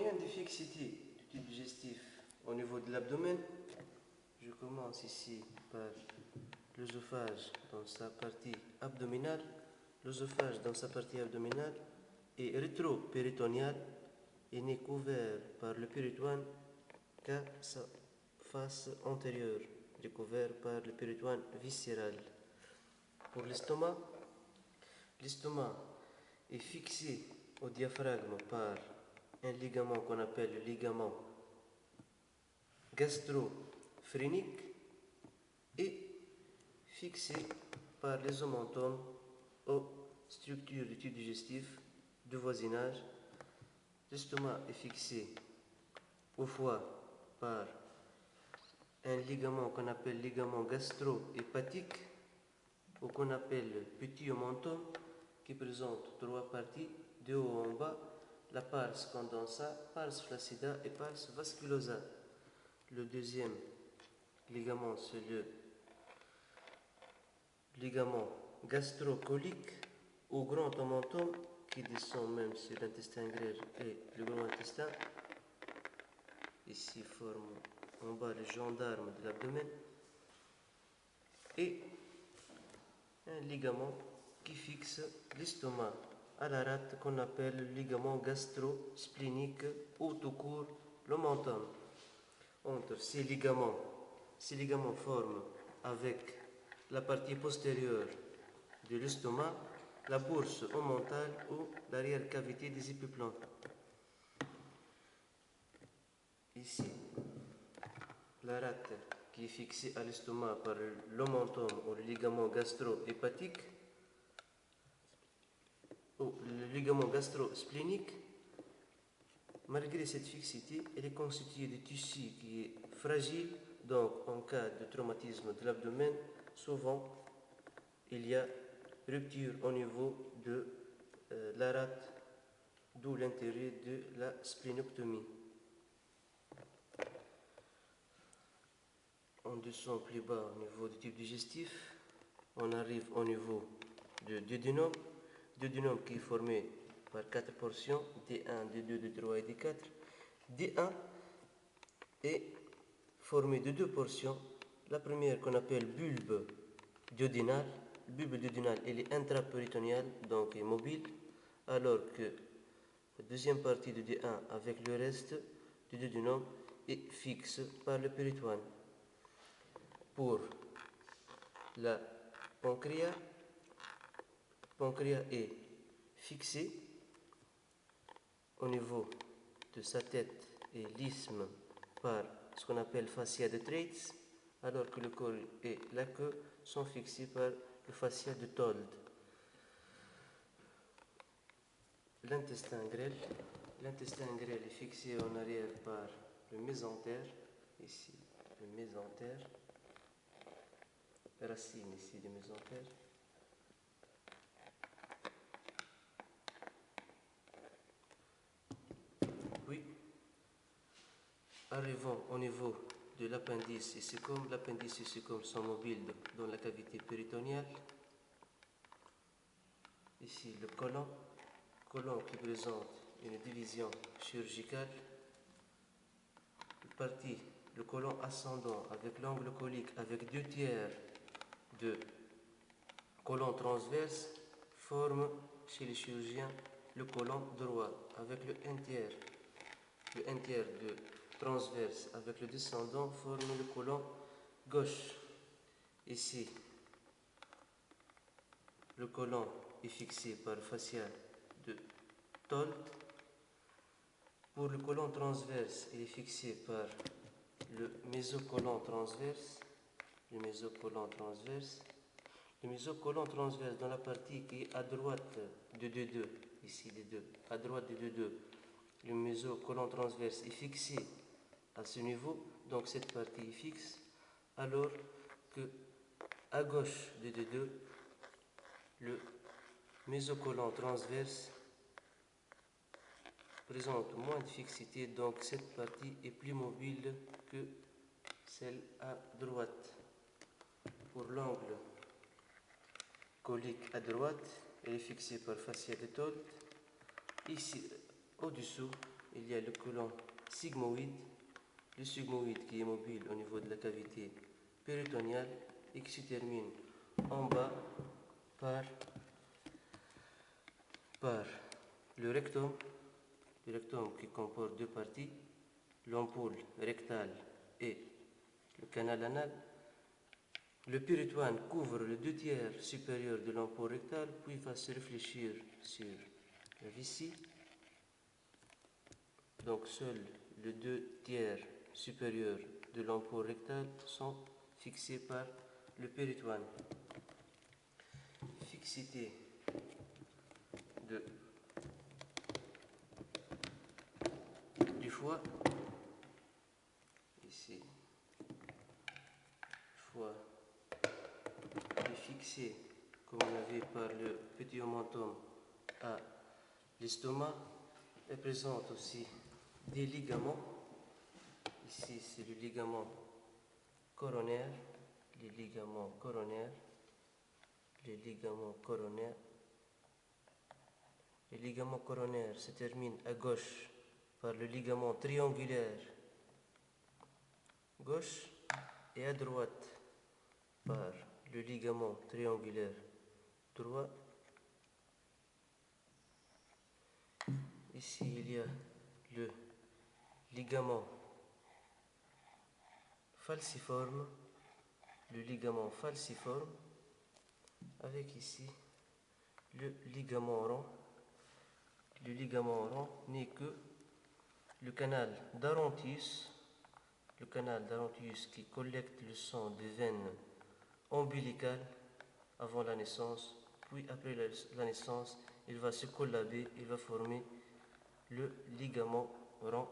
moyen de fixité du tube digestif au niveau de l'abdomen, je commence ici par l'œsophage dans sa partie abdominale. L'œsophage dans sa partie abdominale est rétro-péritonéal et n'est couvert par le péritoine qu'à sa face antérieure, découvert par le péritoine viscéral. Pour l'estomac, l'estomac est fixé au diaphragme par un ligament qu'on appelle le ligament gastro-phrénique et fixé par les omontons aux structures du tube digestif de voisinage. L'estomac est fixé au foie par un ligament qu'on appelle ligament gastro-hépatique ou qu'on appelle petit omenton qui présente trois parties de haut en bas, la pars condensa, pars flaccida et pars vasculosa. Le deuxième ligament, c'est le ligament gastrocolique au grand omenton qui descend même sur l'intestin grêle et le gros intestin. Ici forme en bas le gendarme de l'abdomen. Et un ligament qui fixe l'estomac à la rate qu'on appelle le ligament gastro-splénique ou tout court l'omentum. Entre ces ligaments forment avec la partie postérieure de l'estomac la bourse omentale ou l'arrière-cavité des épiplans. Ici, la rate qui est fixée à l'estomac par l'omentum ou le ligament gastro-hépatique ou le ligament gastro-splénique, malgré cette fixité, elle est constituée de tissu qui est fragile, donc en cas de traumatisme de l'abdomen, souvent il y a rupture au niveau de la rate, d'où l'intérêt de la splénectomie. On descend plus bas au niveau du tube digestif, on arrive au niveau du duodénum, qui est formé par 4 portions, D1, D2, D3 et D4. D1 est formé de 2 portions. La première qu'on appelle bulbe duodénal. Le bulbe duodénal elle est intrapéritonéale, donc est mobile, alors que la deuxième partie de D1 avec le reste du duodénum est fixe par le péritoine. Pour la pancréas est fixé au niveau de sa tête et l'isthme par ce qu'on appelle fascia de Treitz, alors que le col et la queue sont fixés par le fascia de Told. L'intestin grêle est fixé en arrière par le mésentère, ici le mésentère, racine ici du mésentère. Puis, arrivons au niveau de l'appendice et cécum. L'appendice et cécum sont mobiles dans la cavité péritonéale. Ici, le côlon qui présente une division chirurgicale. Le côlon ascendant avec l'angle colique avec 2/3 de côlon transverse forme chez les chirurgiens le côlon droit avec le 1/3. Le 1/3 de transverse avec le descendant forme le côlon gauche. Ici, le côlon est fixé par le fascia de Told. Pour le côlon transverse, il est fixé par le mésocolon transverse. Le mésocolon transverse dans la partie qui est à droite de D2, ici D2, à droite de D2, le mésocolon transverse est fixé à ce niveau, donc cette partie est fixe, alors que à gauche de D2, le mésocolon transverse présente moins de fixité, donc cette partie est plus mobile que celle à droite. Pour l'angle colique à droite, elle est fixée par fascia de Told. Ici, au-dessous, il y a le côlon sigmoïde, le sigmoïde qui est mobile au niveau de la cavité péritonéale et qui se termine en bas par le rectum qui comporte deux parties, l'ampoule rectale et le canal anal. Le péritoine couvre le 2/3 supérieur de l'ampoule rectale, puis va se réfléchir sur la vessie. Donc seuls les 2/3 supérieurs de l'ampoule rectale sont fixés par le péritoine. Fixité du foie, ici, foie est fixé comme on avait par le petit omentum à l'estomac, et présente aussi des ligaments. Ici c'est le ligament coronaire, les ligaments coronaires, les ligaments coronaires. Les ligaments coronaires se terminent à gauche par le ligament triangulaire gauche et à droite par le ligament triangulaire droit. Ici, il y a le ligament falciforme, avec ici le ligament rond. Le ligament rond n'est que le canal d'Arontius, qui collecte le sang des veines ombilicales avant la naissance, puis après la naissance, il va se collaber, il va former le ligament rond